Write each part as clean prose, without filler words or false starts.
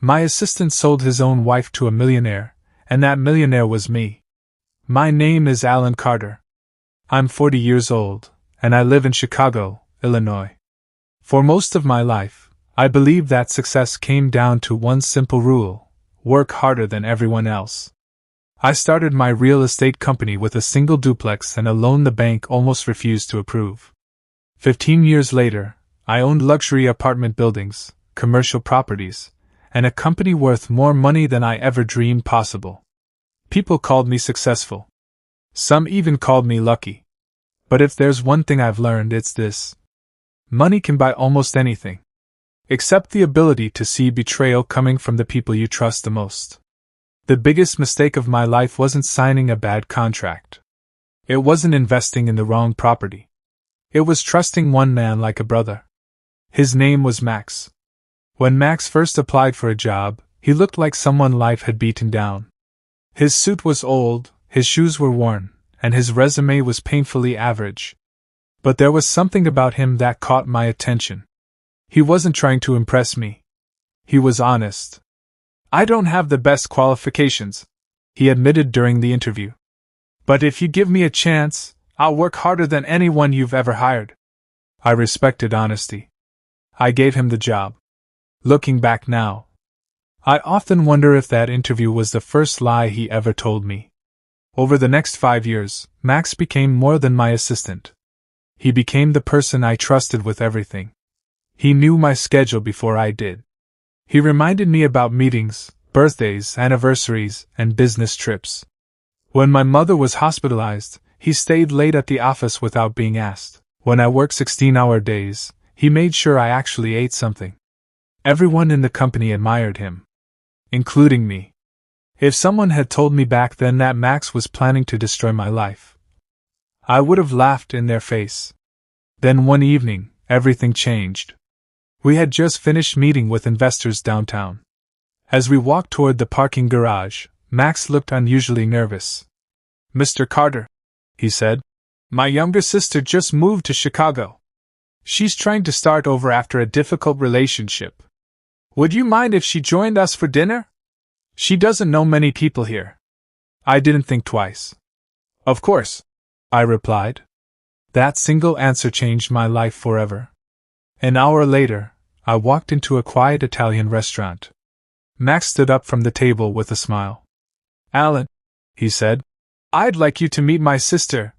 My assistant sold his own wife to a millionaire, and that millionaire was me. My name is Alan Carter. I'm 40 years old, and I live in Chicago, Illinois. For most of my life, I believed that success came down to one simple rule: work harder than everyone else. I started my real estate company with a single duplex and a loan the bank almost refused to approve. 15 years later, I owned luxury apartment buildings, commercial properties, and a company worth more money than I ever dreamed possible. People called me successful. Some even called me lucky. But if there's one thing I've learned, it's this: money can buy almost anything, except the ability to see betrayal coming from the people you trust the most. The biggest mistake of my life wasn't signing a bad contract. It wasn't investing in the wrong property. It was trusting one man like a brother. His name was Max. When Max first applied for a job, he looked like someone life had beaten down. His suit was old, his shoes were worn, and his resume was painfully average. But there was something about him that caught my attention. He wasn't trying to impress me. He was honest. "I don't have the best qualifications," he admitted during the interview. "But if you give me a chance, I'll work harder than anyone you've ever hired." I respected honesty. I gave him the job. Looking back now, I often wonder if that interview was the first lie he ever told me. Over the next 5 years, Max became more than my assistant. He became the person I trusted with everything. He knew my schedule before I did. He reminded me about meetings, birthdays, anniversaries, and business trips. When my mother was hospitalized, he stayed late at the office without being asked. When I worked 16-hour days, he made sure I actually ate something. Everyone in the company admired him, including me. If someone had told me back then that Max was planning to destroy my life, I would have laughed in their face. Then one evening, everything changed. We had just finished meeting with investors downtown. As we walked toward the parking garage, Max looked unusually nervous. "Mr. Carter," he said, "my younger sister just moved to Chicago. She's trying to start over after a difficult relationship. Would you mind if she joined us for dinner? She doesn't know many people here." I didn't think twice. "Of course," I replied. That single answer changed my life forever. An hour later, I walked into a quiet Italian restaurant. Max stood up from the table with a smile. "Alan," he said, "I'd like you to meet my sister,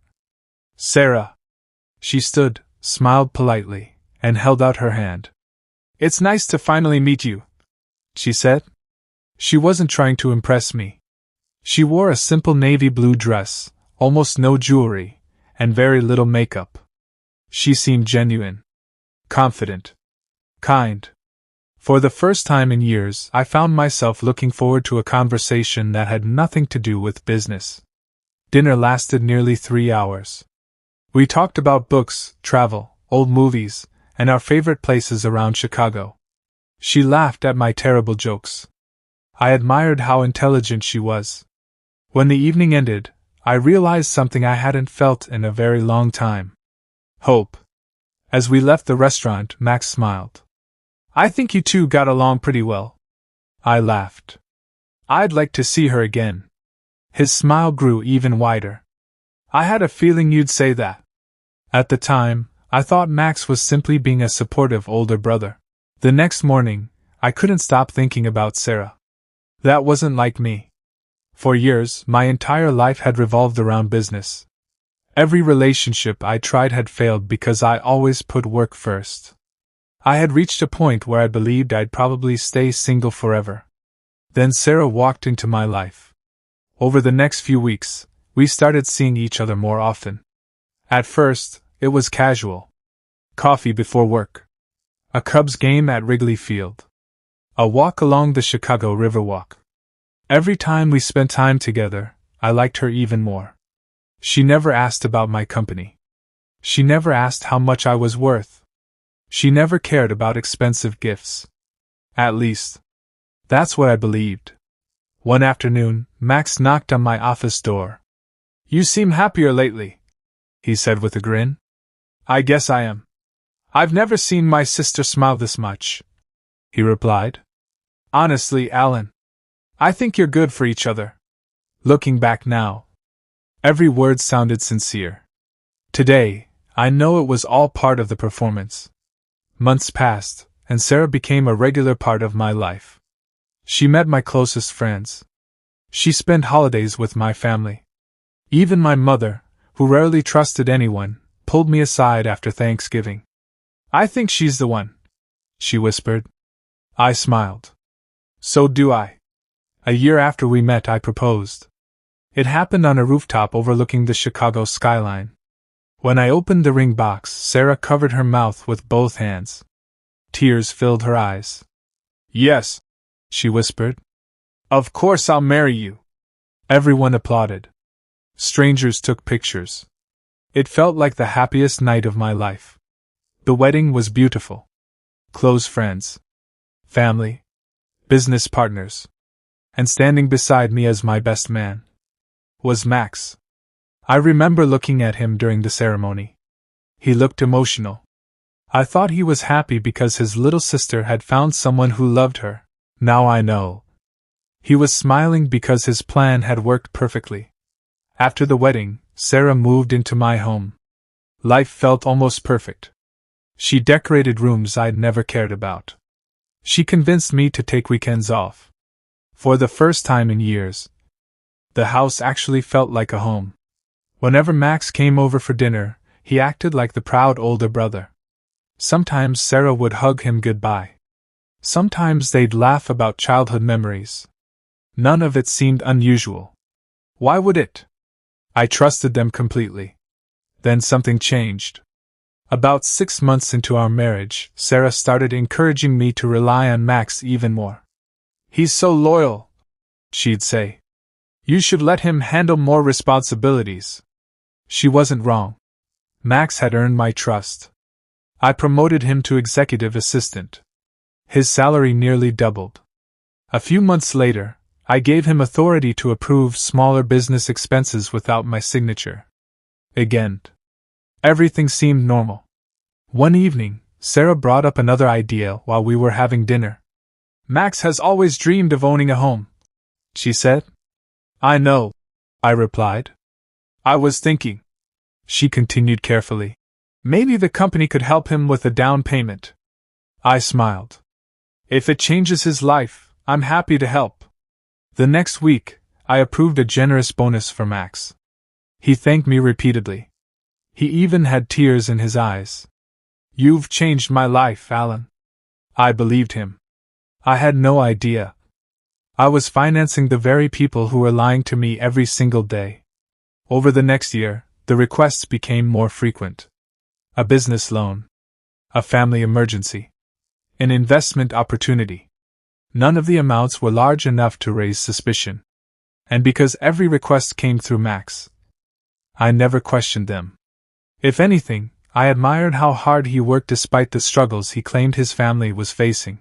Sarah." She stood, smiled politely, and held out her hand. "It's nice to finally meet you," she said. She wasn't trying to impress me. She wore a simple navy blue dress, almost no jewelry, and very little makeup. She seemed genuine, confident, kind. For the first time in years, I found myself looking forward to a conversation that had nothing to do with business. Dinner lasted nearly 3 hours. We talked about books, travel, old movies, and our favorite places around Chicago. She laughed at my terrible jokes. I admired how intelligent she was. When the evening ended, I realized something I hadn't felt in a very long time: hope. As we left the restaurant, Max smiled. "I think you two got along pretty well." I laughed. "I'd like to see her again." His smile grew even wider. "I had a feeling you'd say that." At the time, I thought Max was simply being a supportive older brother. The next morning, I couldn't stop thinking about Sarah. That wasn't like me. For years, my entire life had revolved around business. Every relationship I tried had failed because I always put work first. I had reached a point where I believed I'd probably stay single forever. Then Sarah walked into my life. Over the next few weeks, we started seeing each other more often. At first, it was casual. Coffee before work. A Cubs game at Wrigley Field. A walk along the Chicago Riverwalk. Every time we spent time together, I liked her even more. She never asked about my company. She never asked how much I was worth. She never cared about expensive gifts. At least, that's what I believed. One afternoon, Max knocked on my office door. "You seem happier lately," he said with a grin. "I guess I am. I've never seen my sister smile this much," he replied. Honestly, Alan, I think you're good for each other. Looking back now, every word sounded sincere. Today, I know it was all part of the performance. Months passed, and Sarah became a regular part of my life. She met my closest friends. She spent holidays with my family. Even my mother, who rarely trusted anyone, pulled me aside after Thanksgiving. I think she's the one, she whispered. I smiled. So do I. A year after we met, I proposed. It happened on a rooftop overlooking the Chicago skyline. When I opened the ring box, Sarah covered her mouth with both hands. Tears filled her eyes. Yes, she whispered. Of course I'll marry you. Everyone applauded. Strangers took pictures. It felt like the happiest night of my life. The wedding was beautiful. Close friends, family, business partners, and standing beside me as my best man was Max. I remember looking at him during the ceremony. He looked emotional. I thought he was happy because his little sister had found someone who loved her. Now I know. He was smiling because his plan had worked perfectly. After the wedding, Sarah moved into my home. Life felt almost perfect. She decorated rooms I'd never cared about. She convinced me to take weekends off. For the first time in years, the house actually felt like a home. Whenever Max came over for dinner, he acted like the proud older brother. Sometimes Sarah would hug him goodbye. Sometimes they'd laugh about childhood memories. None of it seemed unusual. Why would it? I trusted them completely. Then something changed. About 6 months into our marriage, Sarah started encouraging me to rely on Max even more. He's so loyal, she'd say. You should let him handle more responsibilities. She wasn't wrong. Max had earned my trust. I promoted him to executive assistant. His salary nearly doubled. A few months later, I gave him authority to approve smaller business expenses without my signature. Again, everything seemed normal. One evening, Sarah brought up another idea while we were having dinner. Max has always dreamed of owning a home, she said. I know, I replied. I was thinking, she continued carefully, maybe the company could help him with a down payment. I smiled. If it changes his life, I'm happy to help. The next week, I approved a generous bonus for Max. He thanked me repeatedly. He even had tears in his eyes. You've changed my life, Alan. I believed him. I had no idea. I was financing the very people who were lying to me every single day. Over the next year, the requests became more frequent. A business loan. A family emergency. An investment opportunity. None of the amounts were large enough to raise suspicion. And because every request came through Max, I never questioned them. If anything, I admired how hard he worked despite the struggles he claimed his family was facing.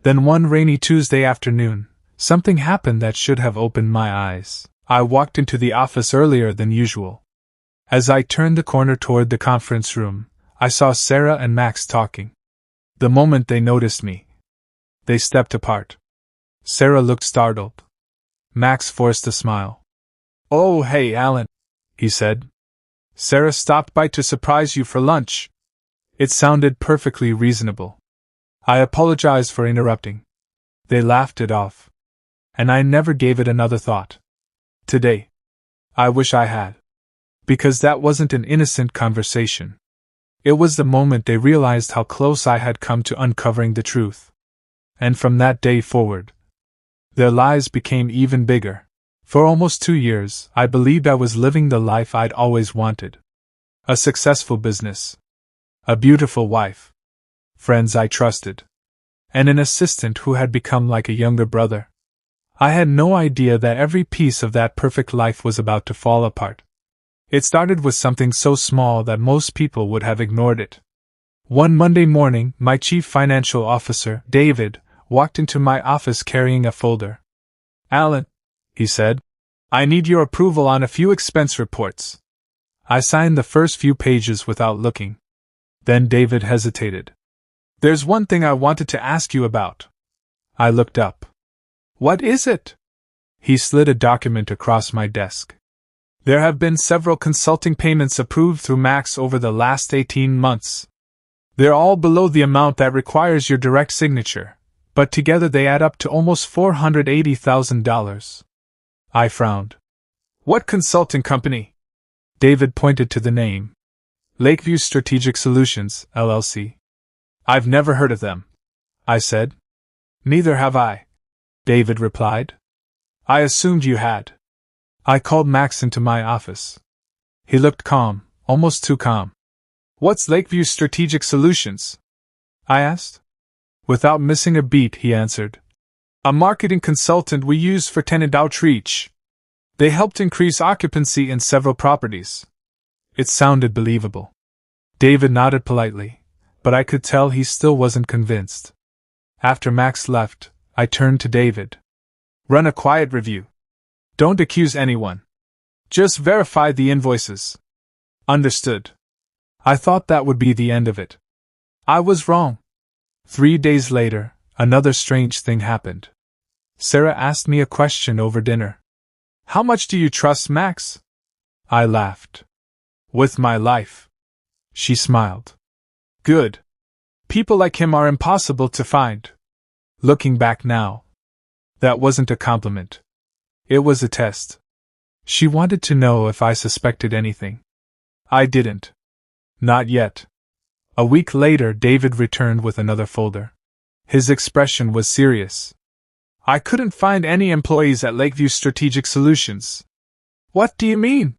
Then one rainy Tuesday afternoon, something happened that should have opened my eyes. I walked into the office earlier than usual. As I turned the corner toward the conference room, I saw Sarah and Max talking. The moment they noticed me, they stepped apart. Sarah looked startled. Max forced a smile. Oh, hey, Alan, he said. Sarah stopped by to surprise you for lunch. It sounded perfectly reasonable. I apologized for interrupting. They laughed it off. And I never gave it another thought. Today, I wish I had. Because that wasn't an innocent conversation. It was the moment they realized how close I had come to uncovering the truth. And from that day forward, their lies became even bigger. For almost 2 years, I believed I was living the life I'd always wanted. A successful business. A beautiful wife. Friends I trusted. And an assistant who had become like a younger brother. I had no idea that every piece of that perfect life was about to fall apart. It started with something so small that most people would have ignored it. One Monday morning, my chief financial officer, David, walked into my office carrying a folder. Alan, he said, I need your approval on a few expense reports. I signed the first few pages without looking. Then David hesitated. There's one thing I wanted to ask you about. I looked up. What is it? He slid a document across my desk. There have been several consulting payments approved through Max over the last 18 months. They're all below the amount that requires your direct signature, but together they add up to almost $480,000. I frowned. What consulting company? David pointed to the name. Lakeview Strategic Solutions, LLC. I've never heard of them, I said. Neither have I, David replied. I assumed you had. I called Max into my office. He looked calm, almost too calm. What's Lakeview Strategic Solutions? I asked. Without missing a beat, he answered. A marketing consultant we use for tenant outreach. They helped increase occupancy in several properties. It sounded believable. David nodded politely, but I could tell he still wasn't convinced. After Max left, I turned to David. Run a quiet review. Don't accuse anyone. Just verify the invoices. Understood. I thought that would be the end of it. I was wrong. 3 days later, another strange thing happened. Sarah asked me a question over dinner. How much do you trust Max? I laughed. With my life. She smiled. Good. People like him are impossible to find. Looking back now, that wasn't a compliment. It was a test. She wanted to know if I suspected anything. I didn't. Not yet. A week later, David returned with another folder. His expression was serious. I couldn't find any employees at Lakeview Strategic Solutions. What do you mean?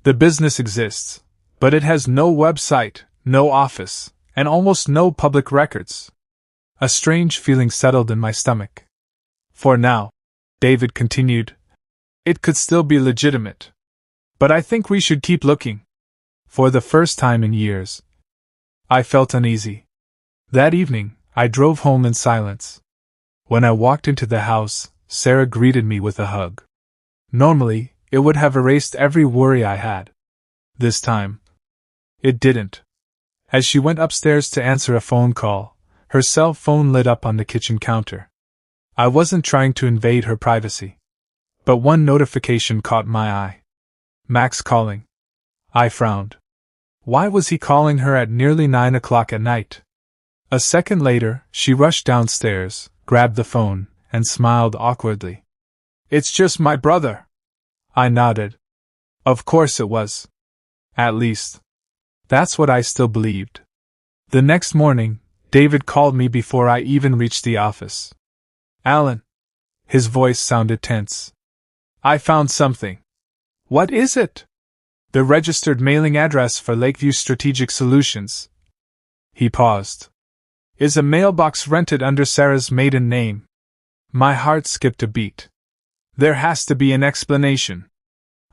The business exists, but it has no website, no office, and almost no public records. A strange feeling settled in my stomach. For now, David continued, it could still be legitimate. But I think we should keep looking. For the first time in years, I felt uneasy. That evening, I drove home in silence. When I walked into the house, Sarah greeted me with a hug. Normally, it would have erased every worry I had. This time, it didn't. As she went upstairs to answer a phone call, her cell phone lit up on the kitchen counter. I wasn't trying to invade her privacy. But one notification caught my eye. Max calling. I frowned. Why was he calling her at nearly 9 o'clock at night? A second later, she rushed downstairs, grabbed the phone, and smiled awkwardly. It's just my brother. I nodded. Of course it was. At least, that's what I still believed. The next morning, David called me before I even reached the office. Alan. His voice sounded tense. I found something. What is it? The registered mailing address for Lakeview Strategic Solutions. He paused. Is a mailbox rented under Sarah's maiden name? My heart skipped a beat. There has to be an explanation.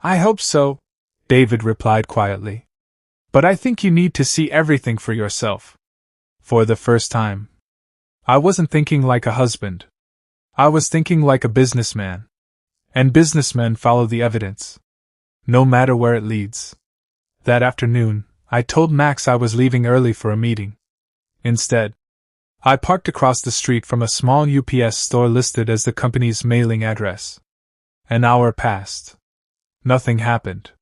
I hope so, David replied quietly. But I think you need to see everything for yourself. For the first time, I wasn't thinking like a husband. I was thinking like a businessman. And businessmen follow the evidence, no matter where it leads. That afternoon, I told Max I was leaving early for a meeting. Instead, I parked across the street from a small UPS store listed as the company's mailing address. An hour passed. Nothing happened.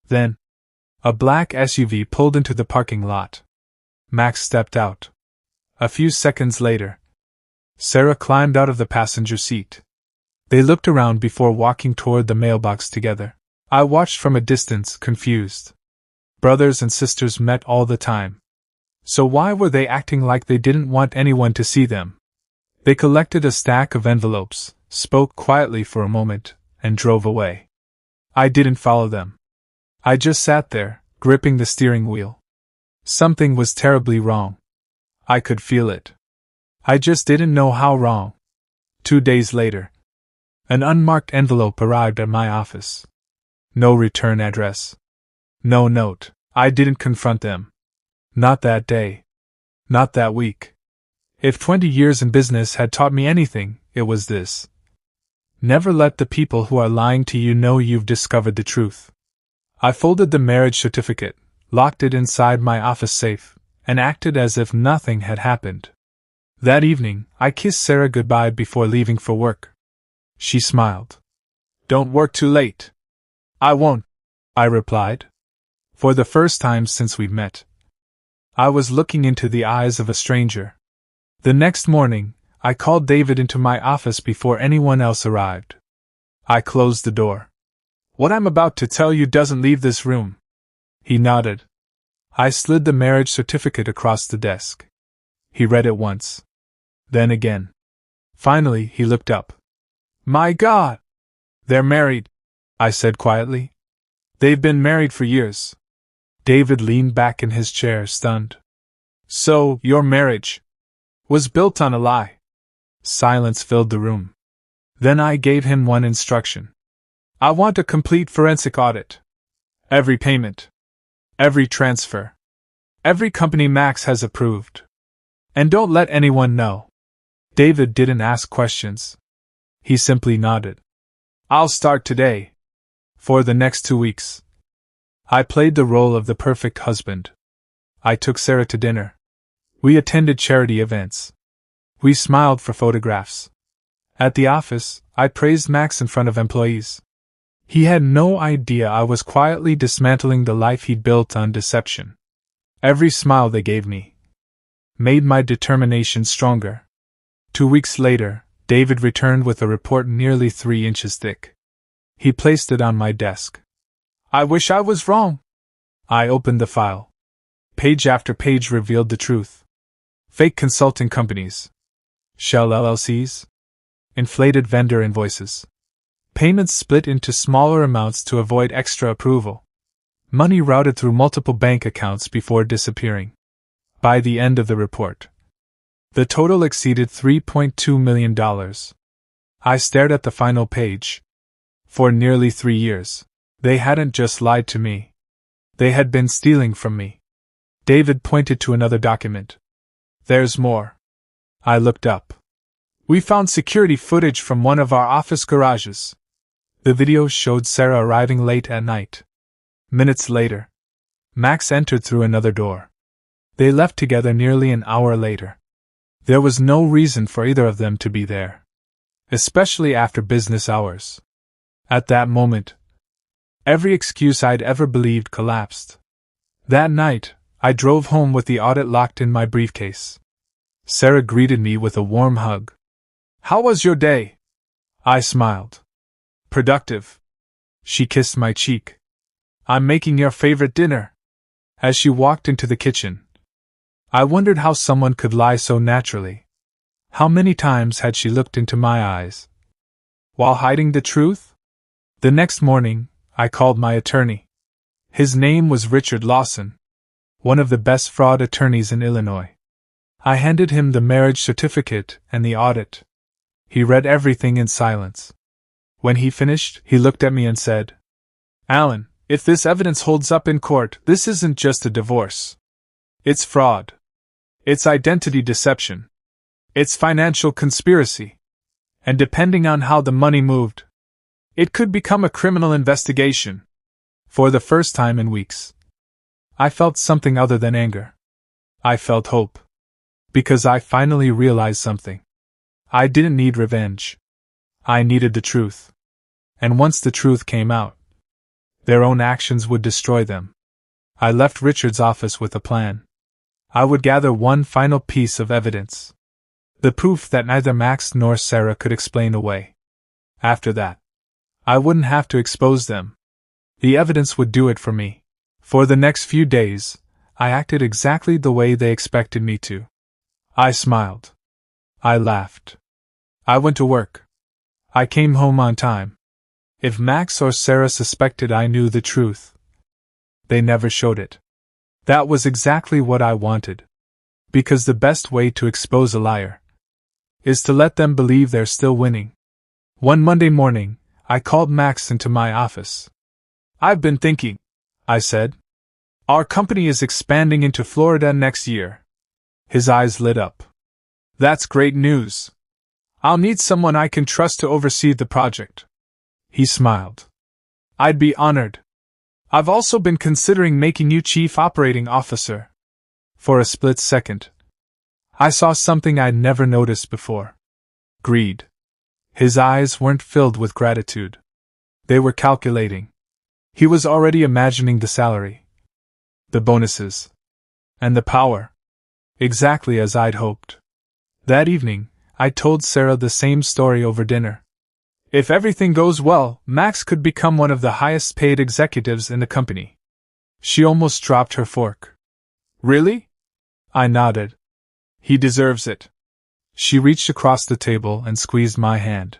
Then, a black SUV pulled into the parking lot. Max stepped out. A few seconds later, Sarah climbed out of the passenger seat. They looked around before walking toward the mailbox together. I watched from a distance, confused. Brothers and sisters met all the time. So why were they acting like they didn't want anyone to see them? They collected a stack of envelopes, spoke quietly for a moment, and drove away. I didn't follow them. I just sat there, gripping the steering wheel. Something was terribly wrong. I could feel it. I just didn't know how wrong. 2 days later, an unmarked envelope arrived at my office. No return address. No note. I didn't confront them. Not that day. Not that week. If 20 years in business had taught me anything, it was this. Never let the people who are lying to you know you've discovered the truth. I folded the marriage certificate, locked it inside my office safe, and acted as if nothing had happened. That evening, I kissed Sarah goodbye before leaving for work. She smiled. "Don't work too late." "I won't," I replied. For the first time since we met, I was looking into the eyes of a stranger. The next morning, I called David into my office before anyone else arrived. I closed the door. "What I'm about to tell you doesn't leave this room." He nodded. I slid the marriage certificate across the desk. He read it once. Then again. Finally, he looked up. "My God! They're married," I said quietly. "They've been married for years." David leaned back in his chair, stunned. "So, your marriage was built on a lie?" Silence filled the room. Then I gave him one instruction. "I want a complete forensic audit. Every payment. Every transfer. Every company Max has approved. And don't let anyone know." David didn't ask questions. He simply nodded. "I'll start today." For the next 2 weeks, I played the role of the perfect husband. I took Sarah to dinner. We attended charity events. We smiled for photographs. At the office, I praised Max in front of employees. He had no idea I was quietly dismantling the life he'd built on deception. Every smile they gave me made my determination stronger. 2 weeks later, David returned with a report nearly 3 inches thick. He placed it on my desk. "I wish I was wrong." I opened the file. Page after page revealed the truth. Fake consulting companies. Shell LLCs. Inflated vendor invoices. Payments split into smaller amounts to avoid extra approval. Money routed through multiple bank accounts before disappearing. By the end of the report, the total exceeded $3.2 million. I stared at the final page. For nearly 3 years, they hadn't just lied to me. They had been stealing from me. David pointed to another document. "There's more." I looked up. "We found security footage from one of our office garages." The video showed Sarah arriving late at night. Minutes later, Max entered through another door. They left together nearly an hour later. There was no reason for either of them to be there, especially after business hours. At that moment, every excuse I'd ever believed collapsed. That night, I drove home with the audit locked in my briefcase. Sarah greeted me with a warm hug. "How was your day?" I smiled. "Productive." She kissed my cheek. "I'm making your favorite dinner." As she walked into the kitchen, I wondered how someone could lie so naturally. How many times had she looked into my eyes while hiding the truth? The next morning, I called my attorney. His name was Richard Lawson, one of the best fraud attorneys in Illinois. I handed him the marriage certificate and the audit. He read everything in silence. When he finished, he looked at me and said, "Alan, if this evidence holds up in court, this isn't just a divorce. It's fraud. It's identity deception. It's financial conspiracy. And depending on how the money moved, it could become a criminal investigation." For the first time in weeks, I felt something other than anger. I felt hope. Because I finally realized something. I didn't need revenge. I needed the truth. And once the truth came out, their own actions would destroy them. I left Richard's office with a plan. I would gather one final piece of evidence. The proof that neither Max nor Sarah could explain away. After that, I wouldn't have to expose them. The evidence would do it for me. For the next few days, I acted exactly the way they expected me to. I smiled. I laughed. I went to work. I came home on time. If Max or Sarah suspected I knew the truth, they never showed it. That was exactly what I wanted. Because the best way to expose a liar is to let them believe they're still winning. One Monday morning, I called Max into my office. "I've been thinking," I said. "Our company is expanding into Florida next year." His eyes lit up. "That's great news. I'll need someone I can trust to oversee the project." He smiled. "I'd be honored. I've also been considering making you Chief Operating Officer." For a split second, I saw something I'd never noticed before. Greed. His eyes weren't filled with gratitude. They were calculating. He was already imagining the salary, the bonuses, and the power. Exactly as I'd hoped. That evening, I told Sarah the same story over dinner. If everything goes well, Max could become one of the highest paid executives in the company. She almost dropped her fork. Really? I nodded. He deserves it. She reached across the table and squeezed my hand.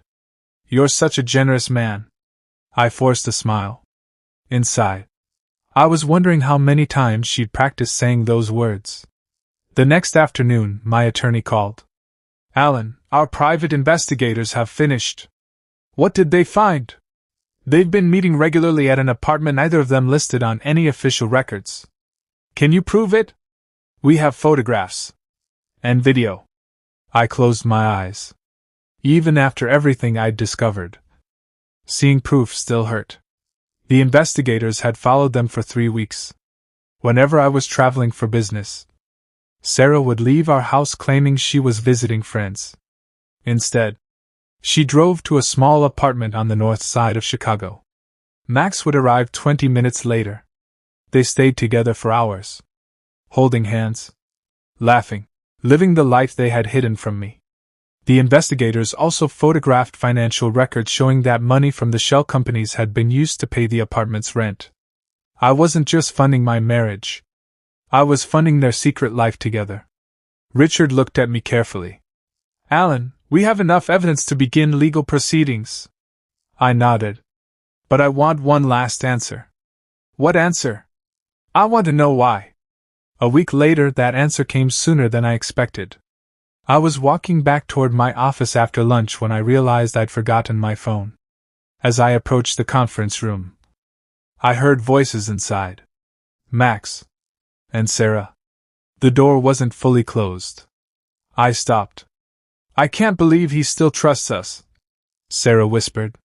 You're such a generous man. I forced a smile. Inside, I was wondering how many times she'd practiced saying those words. The next afternoon, my attorney called. Alan, our private investigators have finished. What did they find? They've been meeting regularly at an apartment neither of them listed on any official records. Can you prove it? We have photographs. And video. I closed my eyes. Even after everything I'd discovered, seeing proof still hurt. The investigators had followed them for 3 weeks. Whenever I was traveling for business, Sarah would leave our house claiming she was visiting friends. Instead, she drove to a small apartment on the north side of Chicago. Max would arrive 20 minutes later. They stayed together for hours, holding hands, laughing, living the life they had hidden from me. The investigators also photographed financial records showing that money from the shell companies had been used to pay the apartment's rent. I wasn't just funding my marriage. I was funding their secret life together. Richard looked at me carefully. Alan, we have enough evidence to begin legal proceedings. I nodded. But I want one last answer. What answer? I want to know why. A week later, that answer came sooner than I expected. I was walking back toward my office after lunch when I realized I'd forgotten my phone. As I approached the conference room, I heard voices inside. Max. And Sarah. The door wasn't fully closed. I stopped. I can't believe he still trusts us, Sarah whispered.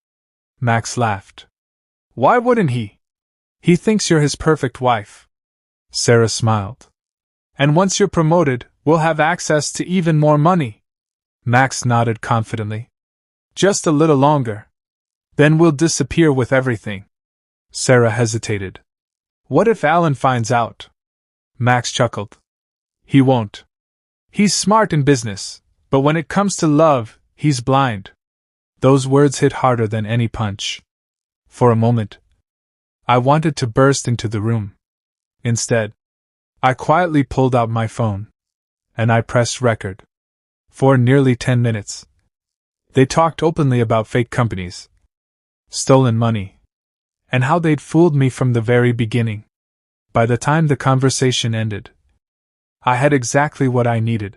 Max laughed. Why wouldn't he? He thinks you're his perfect wife. Sarah smiled. And once you're promoted, we'll have access to even more money. Max nodded confidently. Just a little longer. Then we'll disappear with everything. Sarah hesitated. What if Alan finds out? Max chuckled. He won't. He's smart in business, but when it comes to love, he's blind. Those words hit harder than any punch. For a moment, I wanted to burst into the room. Instead, I quietly pulled out my phone, and I pressed record. For nearly 10 minutes, they talked openly about fake companies, stolen money, and how they'd fooled me from the very beginning. By the time the conversation ended, I had exactly what I needed.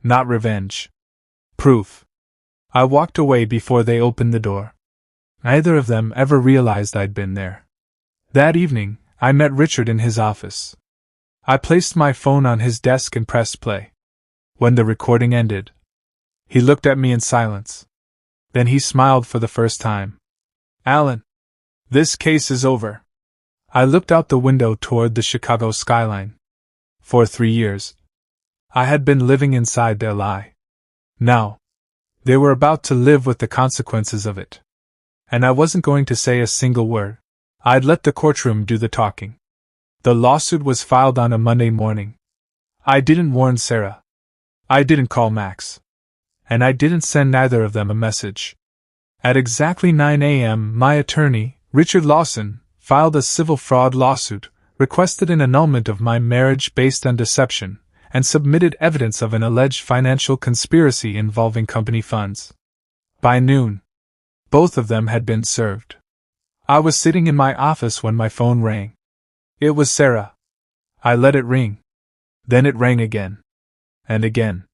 Not revenge. Proof. I walked away before they opened the door. Neither of them ever realized I'd been there. That evening, I met Richard in his office. I placed my phone on his desk and pressed play. When the recording ended, he looked at me in silence. Then he smiled for the first time. Alan, this case is over. I looked out the window toward the Chicago skyline. For 3 years, I had been living inside their lie. Now, they were about to live with the consequences of it. And I wasn't going to say a single word. I'd let the courtroom do the talking. The lawsuit was filed on a Monday morning. I didn't warn Sarah. I didn't call Max. And I didn't send either of them a message. At exactly 9 a.m., my attorney, Richard Lawson, filed a civil fraud lawsuit, requested an annulment of my marriage based on deception, and submitted evidence of an alleged financial conspiracy involving company funds. By noon, both of them had been served. I was sitting in my office when my phone rang. It was Sarah. I let it ring. Then it rang again. And again.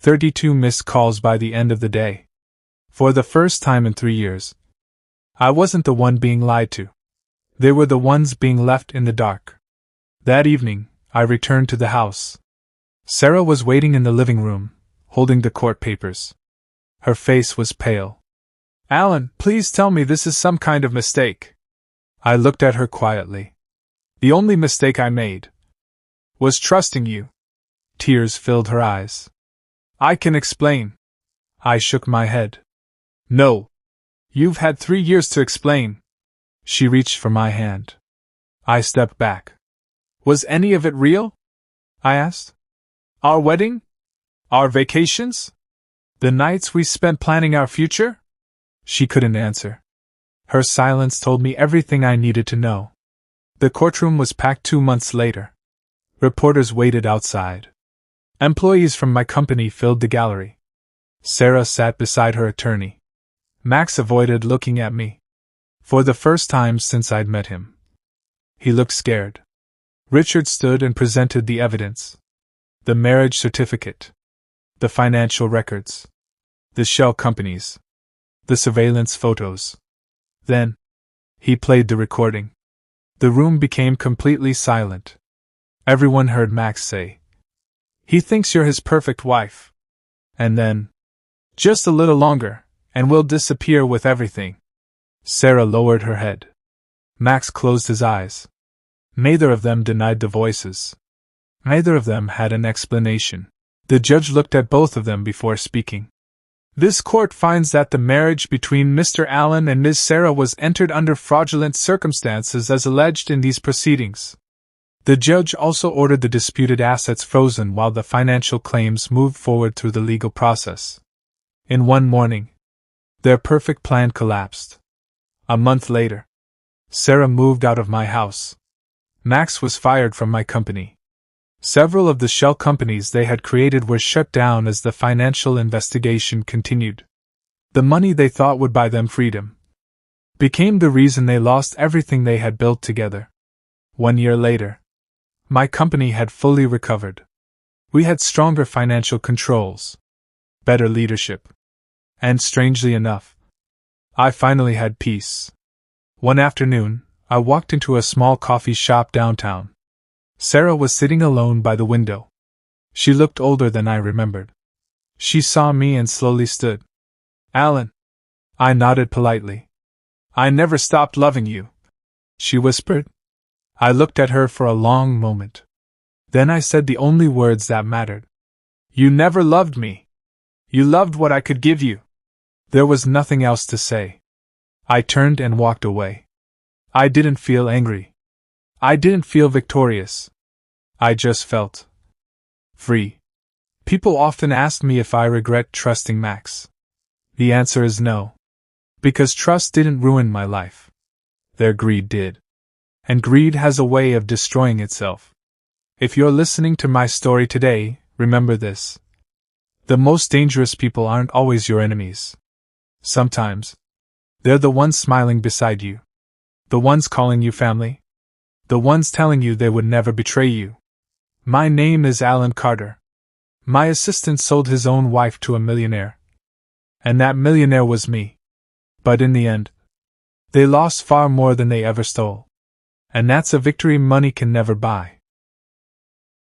32 missed calls by the end of the day. For the first time in 3 years, I wasn't the one being lied to. They were the ones being left in the dark. That evening, I returned to the house. Sarah was waiting in the living room, holding the court papers. Her face was pale. Alan, please tell me this is some kind of mistake. I looked at her quietly. The only mistake I made was trusting you. Tears filled her eyes. I can explain. I shook my head. No. You've had 3 years to explain. She reached for my hand. I stepped back. Was any of it real? I asked. Our wedding? Our vacations? The nights we spent planning our future? She couldn't answer. Her silence told me everything I needed to know. The courtroom was packed 2 months later. Reporters waited outside. Employees from my company filled the gallery. Sarah sat beside her attorney. Max avoided looking at me. For the first time since I'd met him. He looked scared. Richard stood and presented the evidence. The marriage certificate. The financial records. The shell companies. The surveillance photos. Then, he played the recording. The room became completely silent. Everyone heard Max say, "He thinks you're his perfect wife." And then, "Just a little longer, and we'll disappear with everything." Sarah lowered her head. Max closed his eyes. Neither of them denied the voices. Neither of them had an explanation. The judge looked at both of them before speaking. This court finds that the marriage between Mr. Allen and Ms. Sarah was entered under fraudulent circumstances as alleged in these proceedings. The judge also ordered the disputed assets frozen while the financial claims moved forward through the legal process. In one morning, their perfect plan collapsed. A month later, Sarah moved out of my house. Max was fired from my company. Several of the shell companies they had created were shut down as the financial investigation continued. The money they thought would buy them freedom became the reason they lost everything they had built together. 1 year later, my company had fully recovered. We had stronger financial controls, better leadership, and strangely enough, I finally had peace. One afternoon, I walked into a small coffee shop downtown. Sarah was sitting alone by the window. She looked older than I remembered. She saw me and slowly stood. "Alan." I nodded politely. "I never stopped loving you," she whispered. I looked at her for a long moment. Then I said the only words that mattered. "You never loved me. You loved what I could give you." There was nothing else to say. I turned and walked away. I didn't feel angry. I didn't feel victorious. I just felt free. People often ask me if I regret trusting Max. The answer is no. Because trust didn't ruin my life. Their greed did. And greed has a way of destroying itself. If you're listening to my story today, remember this. The most dangerous people aren't always your enemies. Sometimes, they're the ones smiling beside you. The ones calling you family. The ones telling you they would never betray you. My name is Alan Carter. My assistant sold his own wife to a millionaire. And that millionaire was me. But in the end, they lost far more than they ever stole. And that's a victory money can never buy.